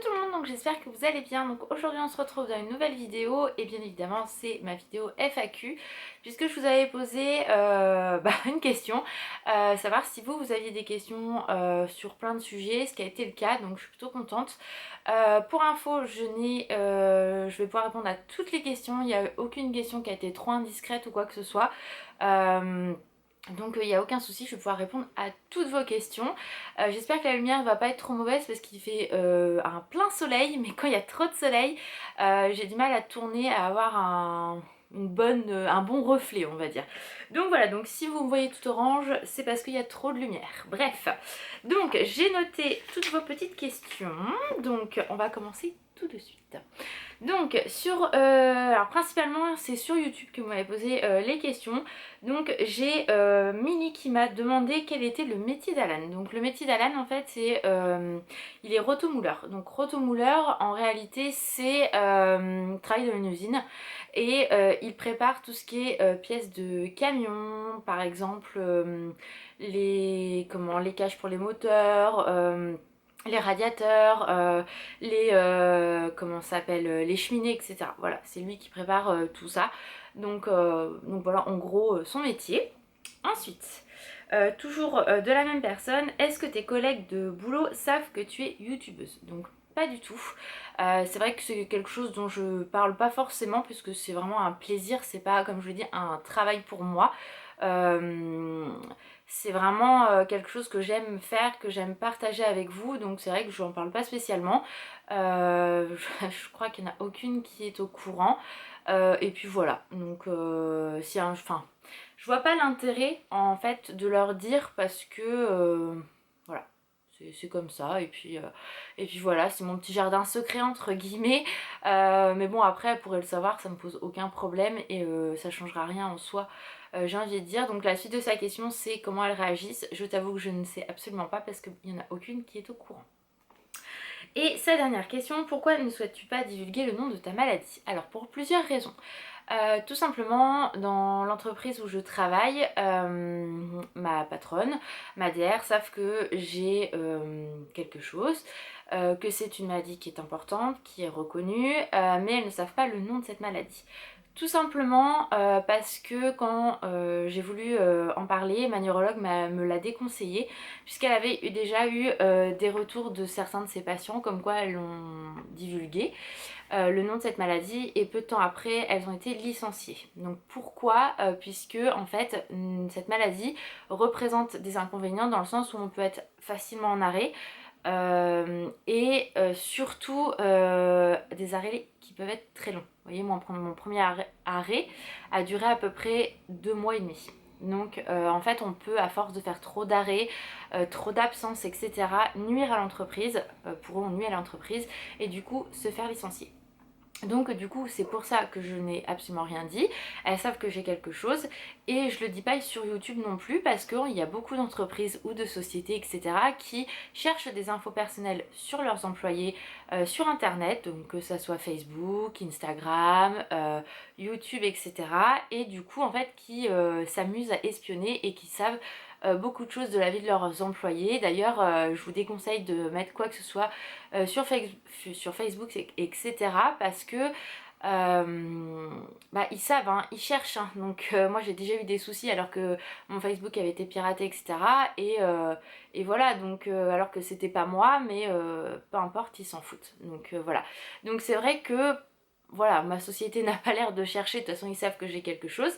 tout le monde, donc j'espère que vous allez bien. Donc aujourd'hui on se retrouve dans une nouvelle vidéo et bien évidemment c'est ma vidéo FAQ puisque je vous avais posé une question, savoir si vous aviez des questions sur plein de sujets, ce qui a été le cas, donc je suis plutôt contente. Pour info, je vais pouvoir répondre à toutes les questions, il n'y a aucune question qui a été trop indiscrète ou quoi que ce soit. Donc il n'y a aucun souci, je vais pouvoir répondre à toutes vos questions. J'espère que la lumière va pas être trop mauvaise parce qu'il fait un plein soleil, mais quand il y a trop de soleil, j'ai du mal à tourner, à avoir un bon reflet, on va dire. Donc voilà, donc si vous me voyez tout orange, c'est parce qu'il y a trop de lumière. Bref, donc j'ai noté toutes vos petites questions, donc on va commencer tout de suite. Donc alors principalement c'est sur YouTube que vous m'avez posé les questions. Donc j'ai Mini qui m'a demandé quel était le métier d'Alan. Donc le métier d'Alan en fait c'est il est rotomouleur. Donc rotomouleur en réalité c'est travail dans une usine et il prépare tout ce qui est pièces de camion, par exemple les cages pour les moteurs. Les radiateurs, comment ça s'appelle, les cheminées, etc. Voilà, c'est lui qui prépare tout ça. Donc voilà, en gros, son métier. Ensuite, toujours de la même personne, est-ce que tes collègues de boulot savent que tu es youtubeuse? Donc pas du tout. C'est vrai que c'est quelque chose dont je parle pas forcément puisque c'est vraiment un plaisir, c'est pas comme je le dis un travail pour moi. C'est vraiment quelque chose que j'aime faire, que j'aime partager avec vous, donc c'est vrai que je n'en parle pas spécialement. Je crois qu'il n'y en a aucune qui est au courant. Et puis voilà, donc je vois pas l'intérêt en fait de leur dire parce que voilà, c'est comme ça. Et puis voilà, c'est mon petit jardin secret entre guillemets. Mais bon après, elle pourrait le savoir, ça me pose aucun problème et ça changera rien en soi. J'ai envie de dire, donc la suite de sa question c'est comment elles réagissent. Je t'avoue que je ne sais absolument pas parce qu'il n'y en a aucune qui est au courant. Et sa dernière question, pourquoi ne souhaites-tu pas divulguer le nom de ta maladie? Alors pour plusieurs raisons. Tout simplement, dans l'entreprise où je travaille, ma patronne, ma DR, savent que j'ai quelque chose, que c'est une maladie qui est importante, qui est reconnue, mais elles ne savent pas le nom de cette maladie. Tout simplement parce que quand j'ai voulu en parler, ma neurologue me l'a déconseillé puisqu'elle avait déjà eu des retours de certains de ses patients comme quoi elles l'ont divulgué le nom de cette maladie et peu de temps après elles ont été licenciées. Donc pourquoi puisque en fait cette maladie représente des inconvénients dans le sens où on peut être facilement en arrêt et surtout des arrêts qui peuvent être très longs. Vous voyez, moi mon premier arrêt a duré à peu près 2 mois et demi. Donc en fait on peut à force de faire trop d'arrêts, trop d'absences, etc. nuire à l'entreprise, pourront nuire à l'entreprise et du coup se faire licencier. Donc du coup c'est pour ça que je n'ai absolument rien dit, elles savent que j'ai quelque chose et je le dis pas sur YouTube non plus parce qu'il y a beaucoup d'entreprises ou de sociétés etc qui cherchent des infos personnelles sur leurs employés sur internet, donc que ça soit Facebook, Instagram, YouTube etc et du coup en fait qui s'amusent à espionner et qui savent beaucoup de choses de la vie de leurs employés. D'ailleurs je vous déconseille de mettre quoi que ce soit sur Facebook etc parce que ils savent, hein, ils cherchent hein. Donc moi j'ai déjà eu des soucis alors que mon Facebook avait été piraté etc et voilà donc alors que c'était pas moi mais peu importe ils s'en foutent donc voilà donc c'est vrai que voilà, ma société n'a pas l'air de chercher, de toute façon ils savent que j'ai quelque chose.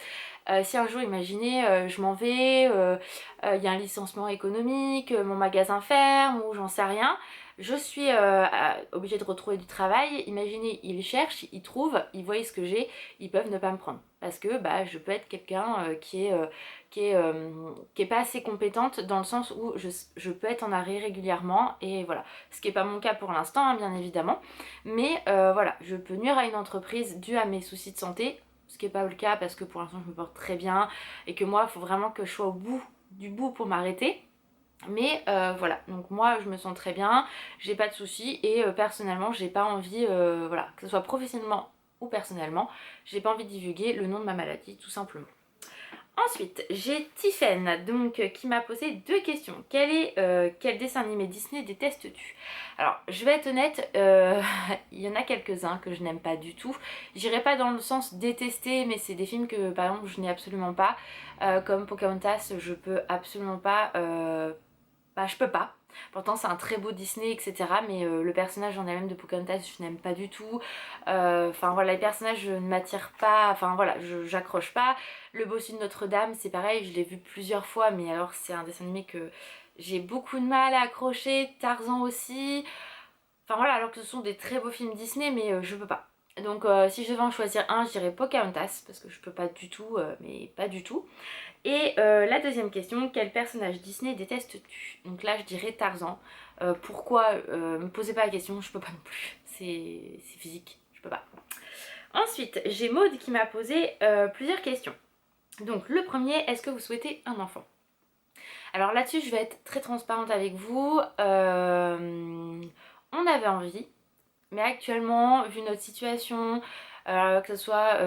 Si un jour, imaginez, je m'en vais, y a un licenciement économique, mon magasin ferme ou j'en sais rien, je suis obligée de retrouver du travail, imaginez, ils cherchent, ils trouvent, ils voient ce que j'ai, ils peuvent ne pas me prendre. Parce que je peux être quelqu'un qui est pas assez compétente dans le sens où je peux être en arrêt régulièrement et voilà. Ce qui n'est pas mon cas pour l'instant, hein, bien évidemment. Mais voilà, je peux nuire à une entreprise dû à mes soucis de santé, ce qui n'est pas le cas parce que pour l'instant je me porte très bien et que moi il faut vraiment que je sois au bout du bout pour m'arrêter. Mais voilà, donc moi je me sens très bien, j'ai pas de soucis et personnellement j'ai pas envie, voilà, que ce soit professionnellement ou personnellement, j'ai pas envie de divulguer le nom de ma maladie tout simplement. Ensuite, j'ai Tiffen donc qui m'a posé deux questions. Quel dessin animé Disney détestes-tu? Alors, je vais être honnête, il y en a quelques-uns que je n'aime pas du tout. J'irai pas dans le sens détester, mais c'est des films que par exemple je n'ai absolument pas. Comme Pocahontas, je peux absolument pas. Bah, je peux pas. Pourtant, c'est un très beau Disney, etc. Mais le personnage en elle-même de Pocahontas, je n'aime pas du tout. Enfin voilà, les personnages ne m'attirent pas. Enfin voilà, j'accroche pas. Le Bossu de Notre-Dame, c'est pareil, je l'ai vu plusieurs fois. Mais alors, c'est un dessin animé que j'ai beaucoup de mal à accrocher. Tarzan aussi. Enfin voilà, alors que ce sont des très beaux films Disney, mais je peux pas. Donc si je devais en choisir un, je dirais Pocahontas, parce que je peux pas du tout, mais pas du tout. Et la deuxième question, quel personnage Disney détestes-tu? Donc là, je dirais Tarzan. Pourquoi me posez pas la question, je peux pas non plus. C'est physique, je peux pas. Ensuite, j'ai Maude qui m'a posé plusieurs questions. Donc le premier, est-ce que vous souhaitez un enfant? Alors là-dessus, je vais être très transparente avec vous. On avait envie, mais actuellement, vu notre situation, que ce soit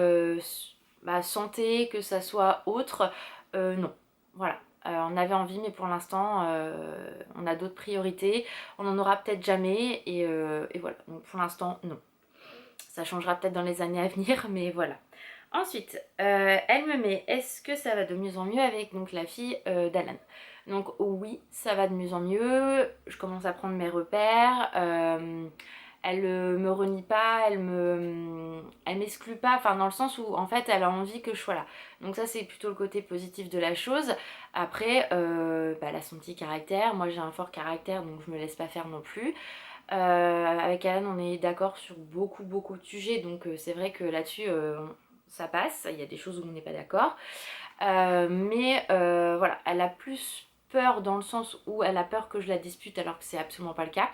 santé, que ça soit autre, non. Voilà. On avait envie, mais pour l'instant, on a d'autres priorités. On n'en aura peut-être jamais, et voilà. Donc pour l'instant, non. Ça changera peut-être dans les années à venir, mais voilà. Ensuite, elle me met, est-ce que ça va de mieux en mieux avec donc, la fille d'Alan? Donc oui, ça va de mieux en mieux. Je commence à prendre mes repères. Elle me renie pas, elle m'exclut pas, enfin dans le sens où en fait elle a envie que je sois là. Donc ça c'est plutôt le côté positif de la chose. Après, elle a son petit caractère, moi j'ai un fort caractère donc je me laisse pas faire non plus. Avec Alan on est d'accord sur beaucoup de sujets donc c'est vrai que là-dessus ça passe, il y a des choses où on n'est pas d'accord. Mais voilà, elle a plus peur dans le sens où elle a peur que je la dispute alors que c'est absolument pas le cas.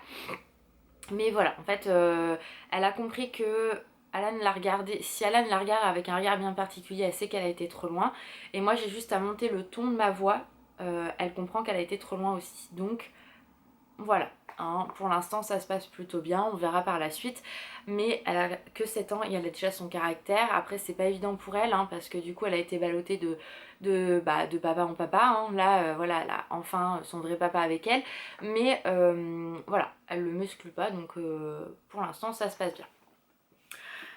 Mais voilà, en fait, elle a compris que Alan l'a regardé. Si Alan la regarde avec un regard bien particulier, elle sait qu'elle a été trop loin. Et moi, j'ai juste à monter le ton de ma voix. Elle comprend qu'elle a été trop loin aussi. Donc, voilà. Hein, pour l'instant, ça se passe plutôt bien. On verra par la suite. Mais elle a que 7 ans et elle a déjà son caractère. Après, c'est pas évident pour elle hein, parce que du coup, elle a été ballottée de papa en papa. Hein. Là, voilà, elle a enfin son vrai papa avec elle. Mais voilà, elle le muscle pas. Donc, pour l'instant, ça se passe bien.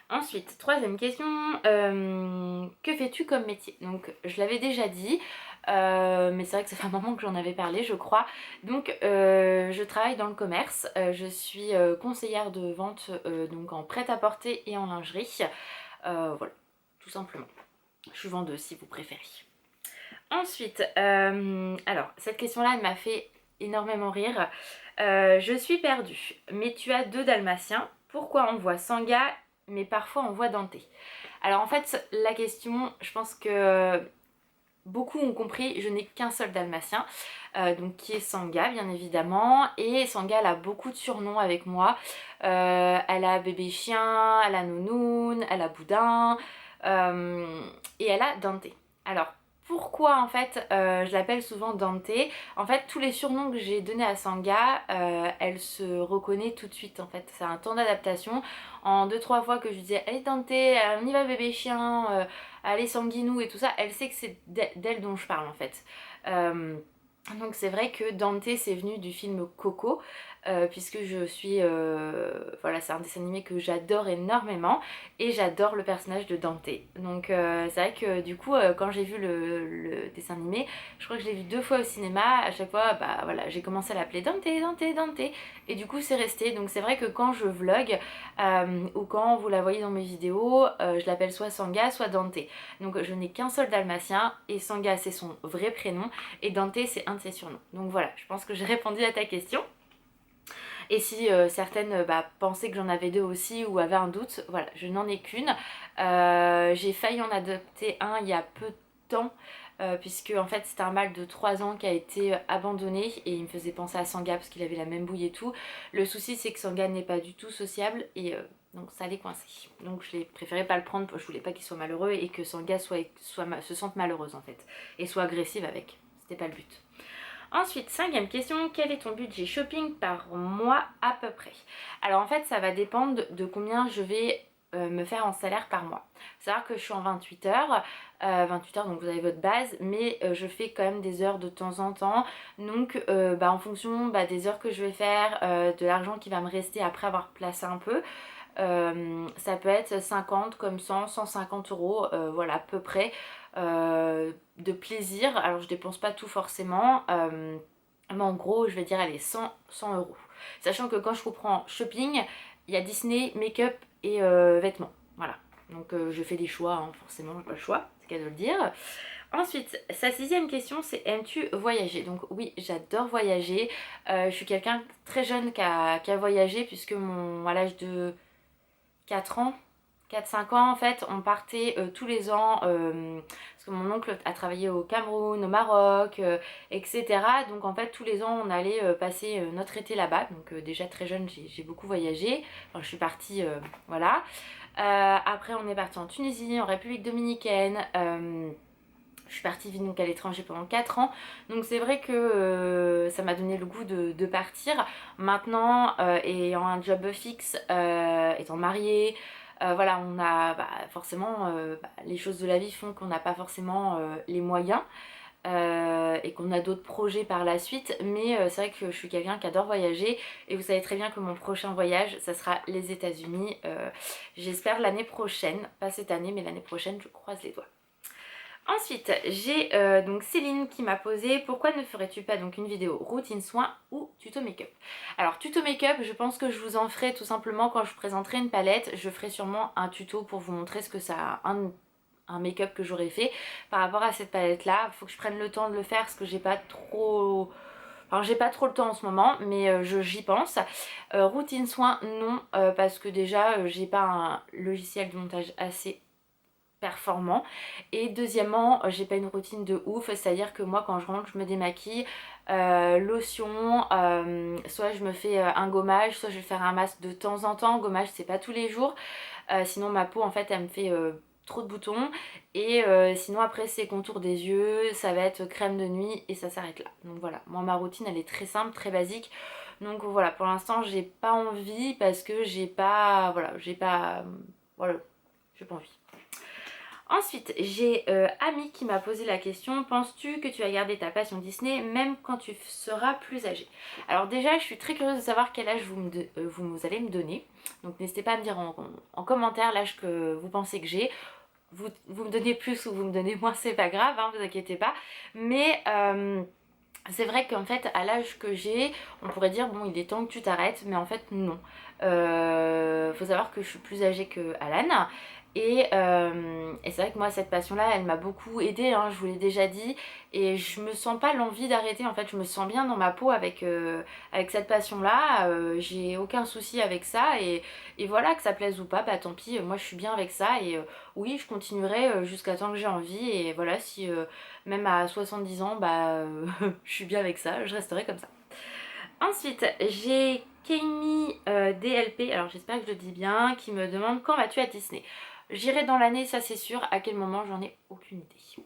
Ensuite, troisième question, que fais-tu comme métier? Donc je l'avais déjà dit, mais c'est vrai que ça fait un moment que j'en avais parlé je crois. Donc je travaille dans le commerce, je suis conseillère de vente donc en prêt-à-porter et en lingerie. Voilà, tout simplement. Je suis vendeuse si vous préférez. Ensuite, alors cette question-là elle m'a fait énormément rire. Je suis perdue, mais tu as 2 dalmatiens. Pourquoi on voit Sanga mais parfois on voit Dante? Alors en fait, la question, je pense que beaucoup ont compris, je n'ai qu'un seul dalmatien, donc qui est Sanga bien évidemment. Et Sanga elle a beaucoup de surnoms avec moi. Elle a bébé chien, elle a nounoun, elle a boudin, et elle a Dante. Alors pourquoi en fait je l'appelle souvent Dante? En fait tous les surnoms que j'ai donnés à Sanga, elle se reconnaît tout de suite en fait. C'est un temps d'adaptation. En 2-3 fois que je lui disais allez Dante, on y va bébé chien, allez Sanguinou et tout ça, elle sait que c'est d'elle dont je parle en fait. Donc c'est vrai que Dante c'est venu du film Coco, puisque je suis... voilà, c'est un dessin animé que j'adore énormément et j'adore le personnage de Dante. Donc c'est vrai que du coup quand j'ai vu le dessin animé, je crois que je l'ai vu 2 fois au cinéma, à chaque fois bah voilà, j'ai commencé à l'appeler Dante, Dante, Dante et du coup c'est resté. Donc c'est vrai que quand je vlog ou quand vous la voyez dans mes vidéos, je l'appelle soit Sanga soit Dante. Donc je n'ai qu'un seul dalmatien et Sanga c'est son vrai prénom et Dante c'est un de ses surnoms. Donc voilà, je pense que j'ai répondu à ta question. Et si certaines pensaient que j'en avais 2 aussi ou avaient un doute, voilà, je n'en ai qu'une. J'ai failli en adopter un il y a peu de temps. Puisque en fait c'était un mâle de 3 ans qui a été abandonné et il me faisait penser à Sanga parce qu'il avait la même bouille et tout. Le souci c'est que Sanga n'est pas du tout sociable et donc ça allait coincer. Donc je préféré pas le prendre, je voulais pas qu'il soit malheureux et que Sanga se sente malheureuse en fait et soit agressive avec. C'était pas le but. Ensuite, 5e question, quel est ton budget shopping par mois à peu près? Alors en fait ça va dépendre de combien je vais me faire en salaire par mois. Faut savoir que je suis en 28 heures, 28 heures donc vous avez votre base, mais je fais quand même des heures de temps en temps, donc en fonction des heures que je vais faire, de l'argent qui va me rester après avoir placé un peu, ça peut être 50 comme 100, 150 euros, voilà à peu près, de plaisir. Alors je dépense pas tout forcément, mais en gros je vais dire allez 100 euros. Sachant que quand je reprends shopping, il y a Disney, make-up et vêtements. Voilà. Donc je fais des choix, hein, forcément, j'ai pas le choix, c'est qu'à de le dire. Ensuite, sa 6e question, c'est aimes-tu voyager? Donc oui, j'adore voyager. Je suis quelqu'un très jeune qui a voyagé, puisque à l'âge de 4 ans, 4-5 ans en fait, on partait tous les ans, parce que mon oncle a travaillé au Cameroun, au Maroc, etc. Donc en fait tous les ans on allait passer notre été là-bas. Donc déjà très jeune j'ai beaucoup voyagé, enfin, je suis partie, voilà. Après on est parti en Tunisie, en République Dominicaine, je suis partie vivre donc à l'étranger pendant 4 ans, donc c'est vrai que ça m'a donné le goût de partir. Maintenant, ayant un job fixe, étant mariée, voilà, on a forcément les choses de la vie font qu'on n'a pas forcément les moyens. Et qu'on a d'autres projets par la suite, mais c'est vrai que je suis quelqu'un qui adore voyager, et vous savez très bien que mon prochain voyage ça sera les États-Unis, j'espère l'année prochaine, pas cette année mais l'année prochaine, je croise les doigts. Ensuite, j'ai donc Céline qui m'a posé pourquoi ne ferais-tu pas donc une vidéo routine soin ou tuto make-up. Alors tuto make-up, je pense que je vous en ferai tout simplement quand je vous présenterai une palette. Je ferai sûrement un tuto pour vous montrer ce que ça a un make-up que j'aurais fait par rapport à cette palette là. Il faut que je prenne le temps de le faire parce que j'ai pas trop... Enfin, j'ai pas trop le temps en ce moment, mais j'y pense. Routine soin, non, parce que déjà j'ai pas un logiciel de montage assez performant, et deuxièmement j'ai pas une routine de ouf, c'est à dire que moi quand je rentre je me démaquille, lotion, soit je me fais un gommage, soit je vais faire un masque de temps en temps. Gommage c'est pas tous les jours, sinon ma peau en fait elle me fait trop de boutons, et sinon après c'est contour des yeux, ça va être crème de nuit et ça s'arrête là. Donc voilà, moi ma routine elle est très simple, très basique, donc voilà pour l'instant j'ai pas envie parce que j'ai pas, voilà, j'ai pas envie. Ensuite, j'ai Ami qui m'a posé la question, penses-tu que tu vas garder ta passion Disney même quand tu seras plus âgée? Alors déjà, je suis très curieuse de savoir quel âge vous allez me donner. Donc n'hésitez pas à me dire en commentaire l'âge que vous pensez que j'ai. Vous me donnez plus ou vous me donnez moins, c'est pas grave, hein, vous inquiétez pas. Mais... c'est vrai qu'en fait à l'âge que j'ai, on pourrait dire bon il est temps que tu t'arrêtes, mais en fait non. Faut savoir que je suis plus âgée que Alan, et c'est vrai que moi cette passion là elle m'a beaucoup aidée, hein, je vous l'ai déjà dit, et je me sens pas l'envie d'arrêter. En fait je me sens bien dans ma peau avec cette passion là, j'ai aucun souci avec ça, et voilà, que ça plaise ou pas, bah tant pis, moi je suis bien avec ça, et oui je continuerai jusqu'à temps que j'ai envie, et voilà, si même à 70 ans je suis bien avec ça, je resterai comme ça. Ensuite, j'ai Kami DLP, alors j'espère que je le dis bien, qui me demande quand vas-tu à Disney. J'irai dans l'année, ça c'est sûr, à quel moment j'en ai aucune idée.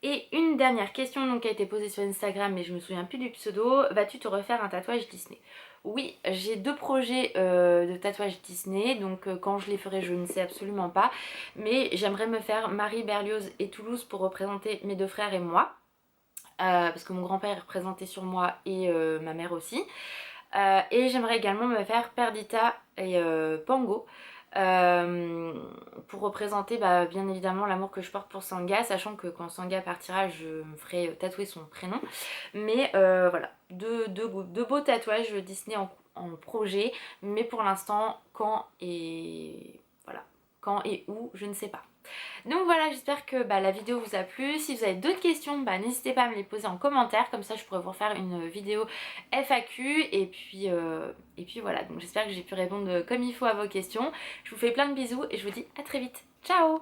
Et une dernière question donc, qui a été posée sur Instagram, mais je me souviens plus du pseudo, vas-tu te refaire un tatouage Disney? Oui, j'ai 2 projets de tatouage Disney, donc quand je les ferai je ne sais absolument pas, mais j'aimerais me faire Marie, Berlioz et Toulouse pour représenter mes 2 frères et moi. Parce que mon grand-père est représenté sur moi et ma mère aussi. Et j'aimerais également me faire Perdita et Pango pour représenter bien évidemment l'amour que je porte pour Sanga, sachant que quand Sanga partira je me ferai tatouer son prénom. Mais voilà, deux beaux tatouages Disney en projet, mais pour l'instant quand et où je ne sais pas. Donc voilà, j'espère que la vidéo vous a plu. Si vous avez d'autres questions, n'hésitez pas à me les poser en commentaire, comme ça je pourrais vous refaire une vidéo FAQ, et puis voilà, donc j'espère que j'ai pu répondre comme il faut à vos questions. Je vous fais plein de bisous et je vous dis à très vite. Ciao!